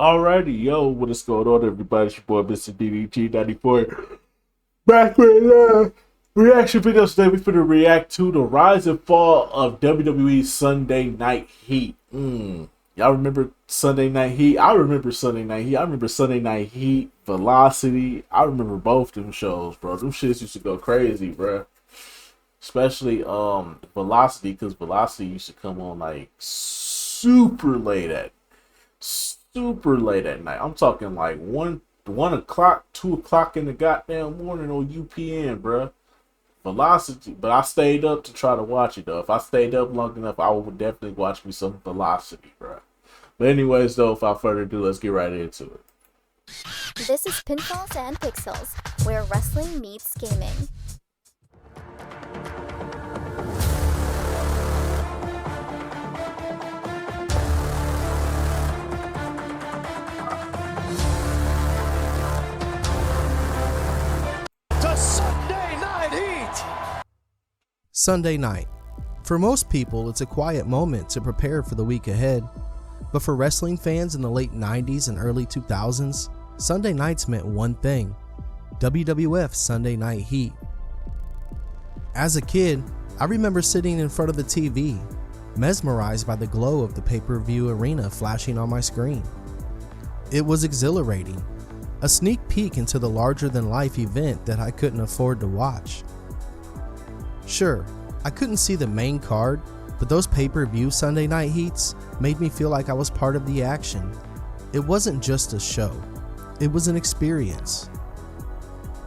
Alrighty, yo, what is going on, everybody? It's your boy, Mr. DDG94. Back with reaction videos today. We're going to react to the rise and fall of WWE Sunday Night Heat. Y'all remember Sunday Night Heat? I remember Sunday Night Heat. I remember Sunday Night Heat, Velocity. I remember both them shows, bro. Them shits used to go crazy, bro. Especially Velocity, because Velocity used to come on like super late at night. I'm talking like 1 o'clock, 2 o'clock in the goddamn morning on UPN, bruh. Velocity, but I stayed up to try to watch it though. If I stayed up long enough, I would definitely watch me some Velocity, bruh. But anyways, though, without further ado, let's get right into it. This is Pinfalls and Pixels, where wrestling meets gaming. Sunday night. For most people, it's a quiet moment to prepare for the week ahead. But for wrestling fans in the late 90s and early 2000s, Sunday nights meant one thing: WWF Sunday Night Heat. As a kid, I remember sitting in front of the TV, mesmerized by the glow of the pay-per-view arena flashing on my screen. It was exhilarating, a sneak peek into the larger-than-life event that I couldn't afford to watch. Sure, I couldn't see the main card, but those pay-per-view Sunday Night Heats made me feel like I was part of the action. It wasn't just a show, it was an experience.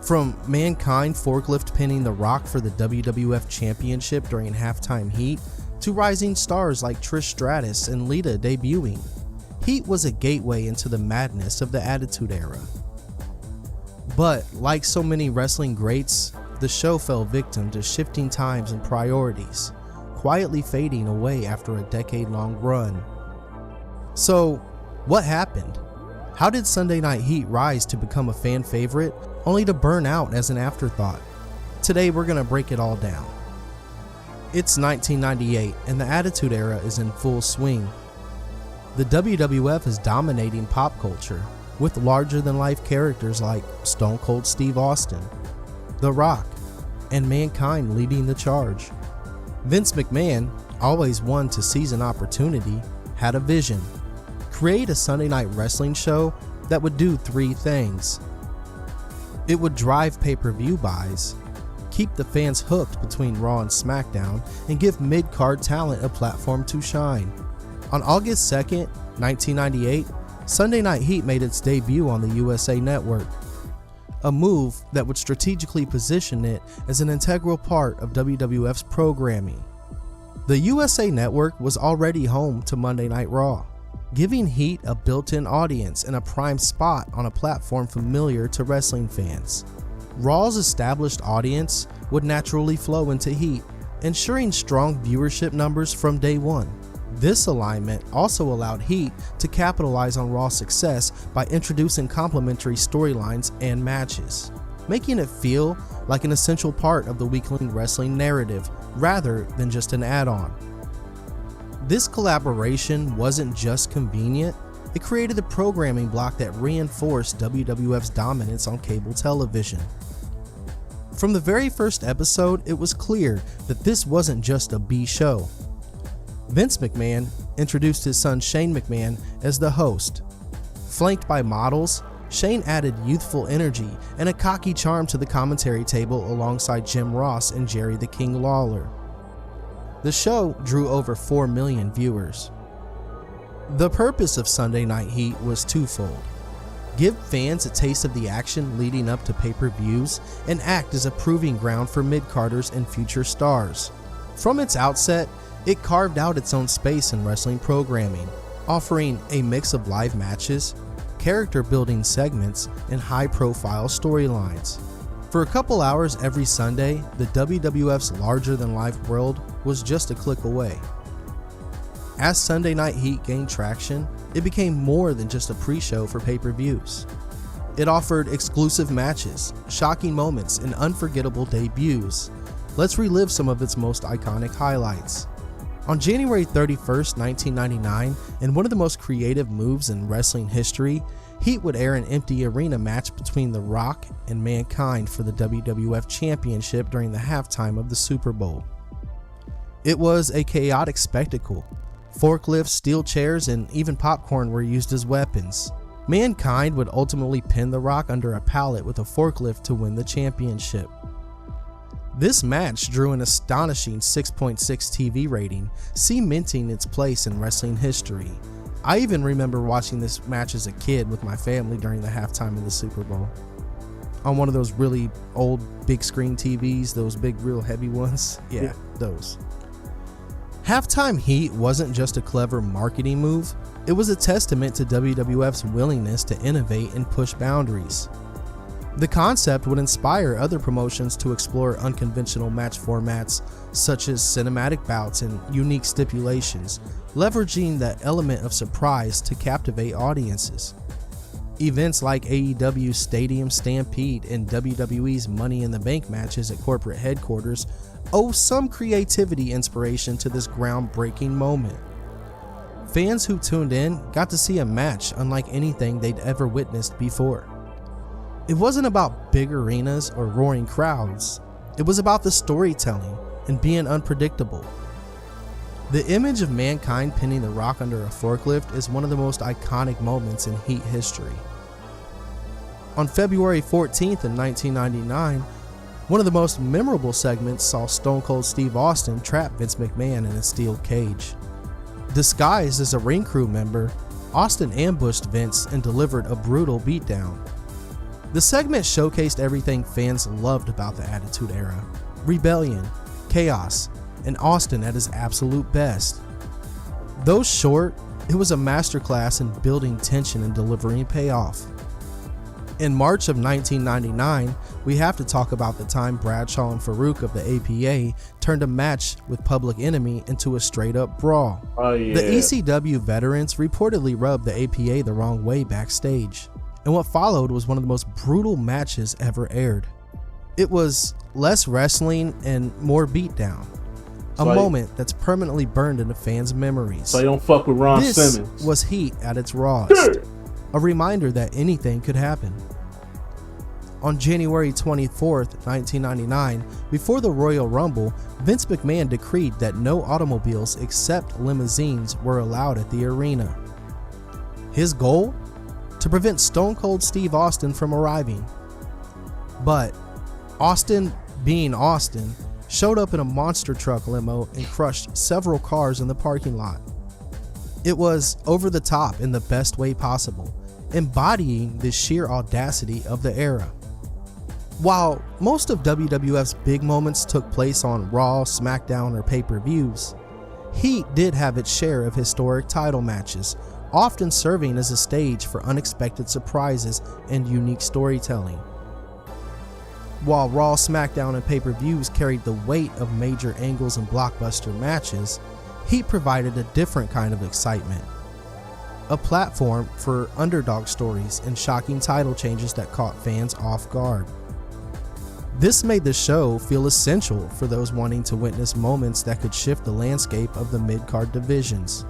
From Mankind forklift pinning The Rock for the WWF Championship during Halftime Heat, to rising stars like Trish Stratus and Lita debuting, Heat was a gateway into the madness of the Attitude Era. But like so many wrestling greats, the show fell victim to shifting times and priorities, quietly fading away after a decade-long run. So, what happened? How did Sunday Night Heat rise to become a fan favorite, only to burn out as an afterthought? Today we're gonna break it all down. It's 1998 and the Attitude Era is in full swing. The WWF is dominating pop culture, with larger-than-life characters like Stone Cold Steve Austin, The Rock, and Mankind leading the charge. Vince McMahon, always one to seize an opportunity, had a vision: create a Sunday night wrestling show that would do three things. It would drive pay-per-view buys, keep the fans hooked between Raw and SmackDown, and give mid-card talent a platform to shine. On August 2nd, 1998, Sunday Night Heat made its debut on the USA Network, a move that would strategically position it as an integral part of WWF's programming. The USA Network was already home to Monday Night Raw, giving Heat a built-in audience and a prime spot on a platform familiar to wrestling fans. Raw's established audience would naturally flow into Heat, ensuring strong viewership numbers from day one. This alignment also allowed Heat to capitalize on Raw's success by introducing complementary storylines and matches, making it feel like an essential part of the weekly wrestling narrative rather than just an add-on. This collaboration wasn't just convenient, it created a programming block that reinforced WWF's dominance on cable television. From the very first episode, it was clear that this wasn't just a B show. Vince McMahon introduced his son Shane McMahon as the host. Flanked by models, Shane added youthful energy and a cocky charm to the commentary table alongside Jim Ross and Jerry the King Lawler. The show drew over 4 million viewers. The purpose of Sunday Night Heat was twofold: give fans a taste of the action leading up to pay-per-views and act as a proving ground for mid-carders and future stars. From its outset, it carved out its own space in wrestling programming, offering a mix of live matches, character-building segments, and high-profile storylines. For a couple hours every Sunday, the WWF's larger-than-life world was just a click away. As Sunday Night Heat gained traction, it became more than just a pre-show for pay-per-views. It offered exclusive matches, shocking moments, and unforgettable debuts. Let's relive some of its most iconic highlights. On January 31st, 1999, in one of the most creative moves in wrestling history, Heat would air an empty arena match between The Rock and Mankind for the WWF Championship during the halftime of the Super Bowl. It was a chaotic spectacle. Forklifts, steel chairs, and even popcorn were used as weapons. Mankind would ultimately pin The Rock under a pallet with a forklift to win the championship. This match drew an astonishing 6.6 TV rating, cementing its place in wrestling history. I even remember watching this match as a kid with my family during the halftime of the Super Bowl. On one of those really old big screen TVs, those big real heavy ones. Yeah, those. Halftime Heat wasn't just a clever marketing move, it was a testament to WWF's willingness to innovate and push boundaries. The concept would inspire other promotions to explore unconventional match formats such as cinematic bouts and unique stipulations, leveraging that element of surprise to captivate audiences. Events like AEW's Stadium Stampede and WWE's Money in the Bank matches at corporate headquarters owe some creativity inspiration to this groundbreaking moment. Fans who tuned in got to see a match unlike anything they'd ever witnessed before. It wasn't about big arenas or roaring crowds. It was about the storytelling and being unpredictable. The image of Mankind pinning The Rock under a forklift is one of the most iconic moments in Heat history. On February 14th in 1999, one of the most memorable segments saw Stone Cold Steve Austin trap Vince McMahon in a steel cage. Disguised as a ring crew member, Austin ambushed Vince and delivered a brutal beatdown. The segment showcased everything fans loved about the Attitude Era: rebellion, chaos, and Austin at his absolute best. Though short, it was a masterclass in building tension and delivering payoff. In March of 1999, we have to talk about the time Bradshaw and Farouk of the APA turned a match with Public Enemy into a straight-up brawl. Oh, yeah. The ECW veterans reportedly rubbed the APA the wrong way backstage, and what followed was one of the most brutal matches ever aired. It was less wrestling and more beatdown, a moment that's permanently burned into fans' memories. So you don't fuck with Ron This Simmons. was Heat at its rawest, a reminder that anything could happen. On January 24th, 1999, before the Royal Rumble, Vince McMahon decreed that no automobiles except limousines were allowed at the arena. His goal? To prevent Stone Cold Steve Austin from arriving. But Austin, being Austin, showed up in a monster truck limo and crushed several cars in the parking lot. It was over the top in the best way possible, embodying the sheer audacity of the era. While most of WWF's big moments took place on Raw, SmackDown, or pay-per-views, Heat did have its share of historic title matches, often serving as a stage for unexpected surprises and unique storytelling. While Raw, SmackDown, and pay-per-views carried the weight of major angles and blockbuster matches, Heat provided a different kind of excitement. A platform for underdog stories and shocking title changes that caught fans off guard. This made the show feel essential for those wanting to witness moments that could shift the landscape of the mid-card divisions.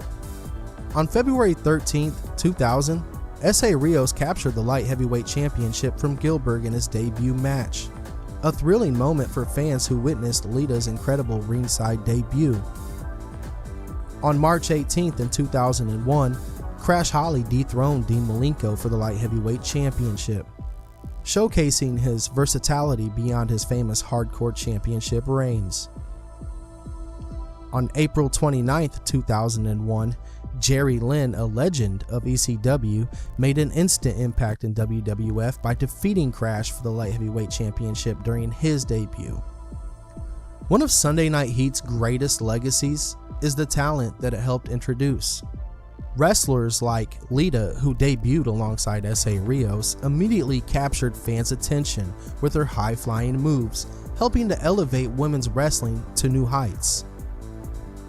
On February 13, 2000, S.A. Rios captured the Light Heavyweight Championship from Gillberg in his debut match, a thrilling moment for fans who witnessed Lita's incredible ringside debut. On March 18th in 2001, Crash Holly dethroned Dean Malenko for the Light Heavyweight Championship, showcasing his versatility beyond his famous Hardcore Championship reigns. On April 29, 2001, Jerry Lynn, a legend of ECW, made an instant impact in WWF by defeating Crash for the Light Heavyweight Championship during his debut. One of Sunday Night Heat's greatest legacies is the talent that it helped introduce. Wrestlers like Lita, who debuted alongside S.A. Rios, immediately captured fans' attention with her high-flying moves, helping to elevate women's wrestling to new heights.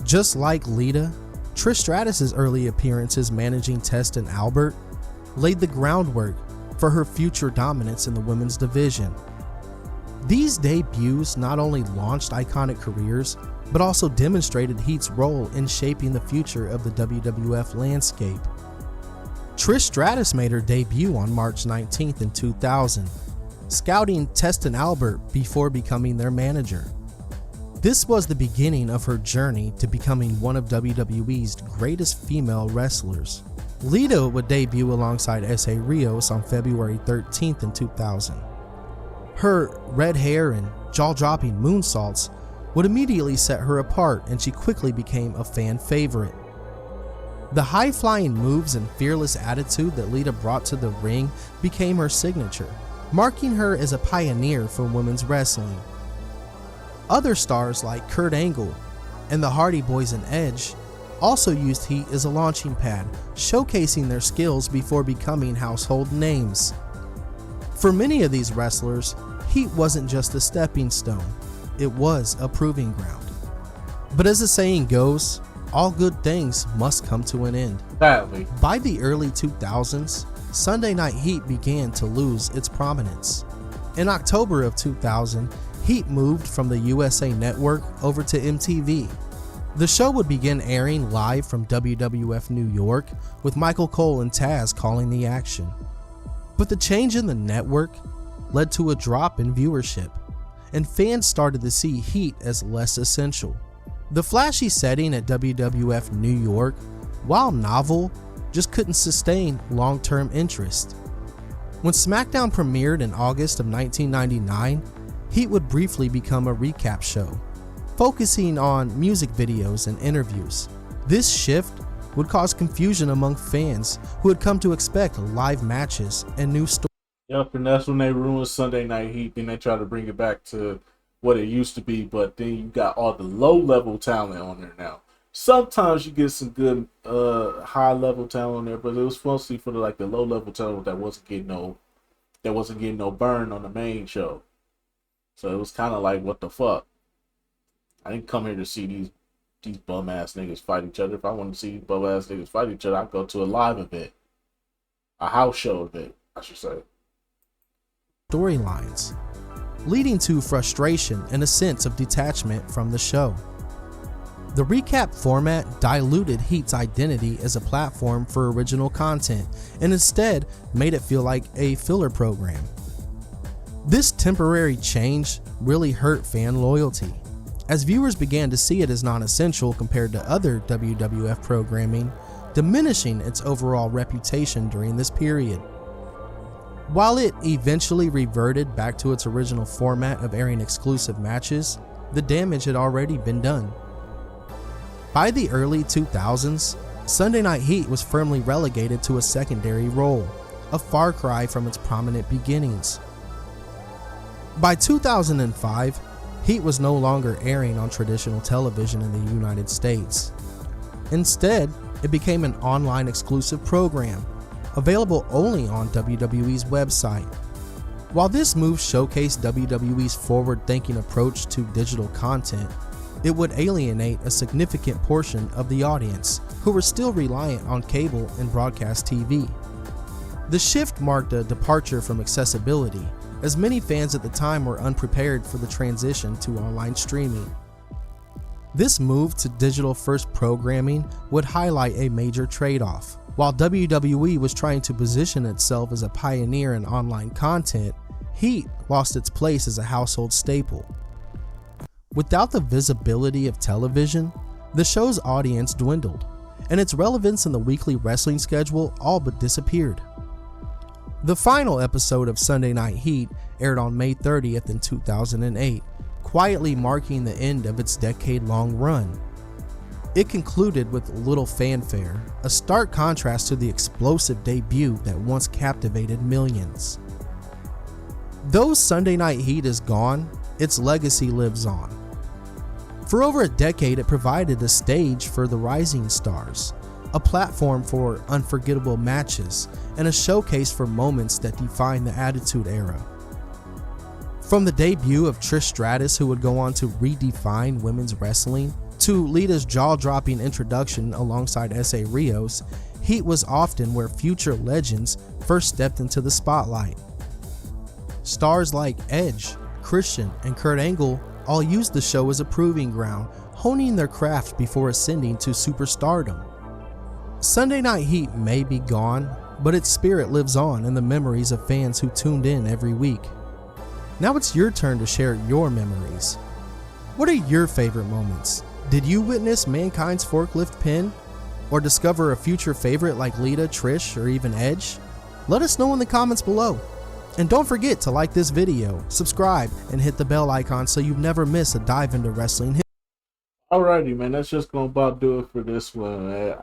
Just like Lita, Trish Stratus's early appearances managing Test and Albert laid the groundwork for her future dominance in the women's division. These debuts not only launched iconic careers, but also demonstrated Heat's role in shaping the future of the WWF landscape. Trish Stratus made her debut on March 19th in 2000, scouting Test and Albert before becoming their manager. This was the beginning of her journey to becoming one of WWE's greatest female wrestlers. Lita would debut alongside S.A. Rios on February 13th in 2000. Her red hair and jaw-dropping moonsaults would immediately set her apart, and she quickly became a fan favorite. The high-flying moves and fearless attitude that Lita brought to the ring became her signature, marking her as a pioneer for women's wrestling. Other stars like Kurt Angle and the Hardy Boys and Edge also used Heat as a launching pad, showcasing their skills before becoming household names. For many of these wrestlers, Heat wasn't just a stepping stone, it was a proving ground. But as the saying goes, all good things must come to an end. Sadly. By the early 2000s, Sunday Night Heat began to lose its prominence. In October of 2000, Heat moved from the USA Network over to MTV. The show would begin airing live from WWF New York, with Michael Cole and Taz calling the action. But the change in the network led to a drop in viewership, and fans started to see Heat as less essential. The flashy setting at WWF New York, while novel, just couldn't sustain long-term interest. When SmackDown premiered in August of 1999, Heat would briefly become a recap show, focusing on music videos and interviews. This shift would cause confusion among fans who had come to expect live matches and new stories. Yep, and that's when they ruined Sunday Night Heat. Then they try to bring it back to what it used to be, but then you got all the low-level talent on there now. Sometimes you get some good high-level talent on there, but it was mostly for the low-level talent that wasn't getting no burn on the main show. So it was kind of like, what the fuck? I didn't come here to see these bum-ass niggas fight each other. If I wanted to see these bum-ass niggas fight each other, I'd go to a live event. A house show event, I should say. Storylines, leading to frustration and a sense of detachment from the show. The recap format diluted Heat's identity as a platform for original content and instead made it feel like a filler program. This temporary change really hurt fan loyalty, as viewers began to see it as non-essential compared to other WWF programming, diminishing its overall reputation during this period. While it eventually reverted back to its original format of airing exclusive matches, the damage had already been done. By the early 2000s, Sunday Night Heat was firmly relegated to a secondary role, a far cry from its prominent beginnings. By 2005, Heat was no longer airing on traditional television in the United States. Instead, it became an online exclusive program, available only on WWE's website. While this move showcased WWE's forward-thinking approach to digital content, it would alienate a significant portion of the audience who were still reliant on cable and broadcast TV. The shift marked a departure from accessibility, as many fans at the time were unprepared for the transition to online streaming. This move to digital-first programming would highlight a major trade-off. While WWE was trying to position itself as a pioneer in online content, Heat lost its place as a household staple. Without the visibility of television, the show's audience dwindled, and its relevance in the weekly wrestling schedule all but disappeared. The final episode of Sunday Night Heat aired on May 30th in 2008, quietly marking the end of its decade-long run. It concluded with little fanfare, a stark contrast to the explosive debut that once captivated millions. Though Sunday Night Heat is gone, its legacy lives on. For over a decade, it provided a stage for the rising stars, a platform for unforgettable matches, and a showcase for moments that define the Attitude Era. From the debut of Trish Stratus, who would go on to redefine women's wrestling, to Lita's jaw-dropping introduction alongside S.A. Rios, Heat was often where future legends first stepped into the spotlight. Stars like Edge, Christian, and Kurt Angle all used the show as a proving ground, honing their craft before ascending to superstardom. Sunday Night Heat may be gone, but its spirit lives on in the memories of fans who tuned in every week. Now it's your turn to share your memories. What are your favorite moments? Did you witness Mankind's forklift pin? Or discover a future favorite like Lita, Trish, or even Edge? Let us know in the comments below. And don't forget to like this video, subscribe, and hit the bell icon so you never miss a dive into wrestling. Alrighty, man, that's just gonna about do it for this one, man.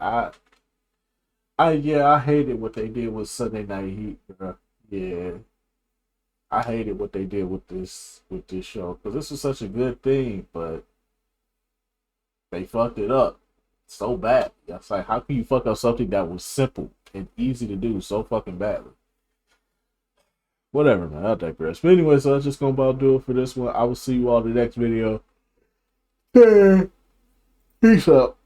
I hated what they did with Sunday Night Heat, bro. Yeah, I hated what they did with this show because this was such a good thing, but they fucked it up so bad. It's like, how can you fuck up something that was simple and easy to do so fucking badly? Whatever, man. I digress. But anyway, so that's just gonna about do it for this one. I will see you all in the next video. Peace out.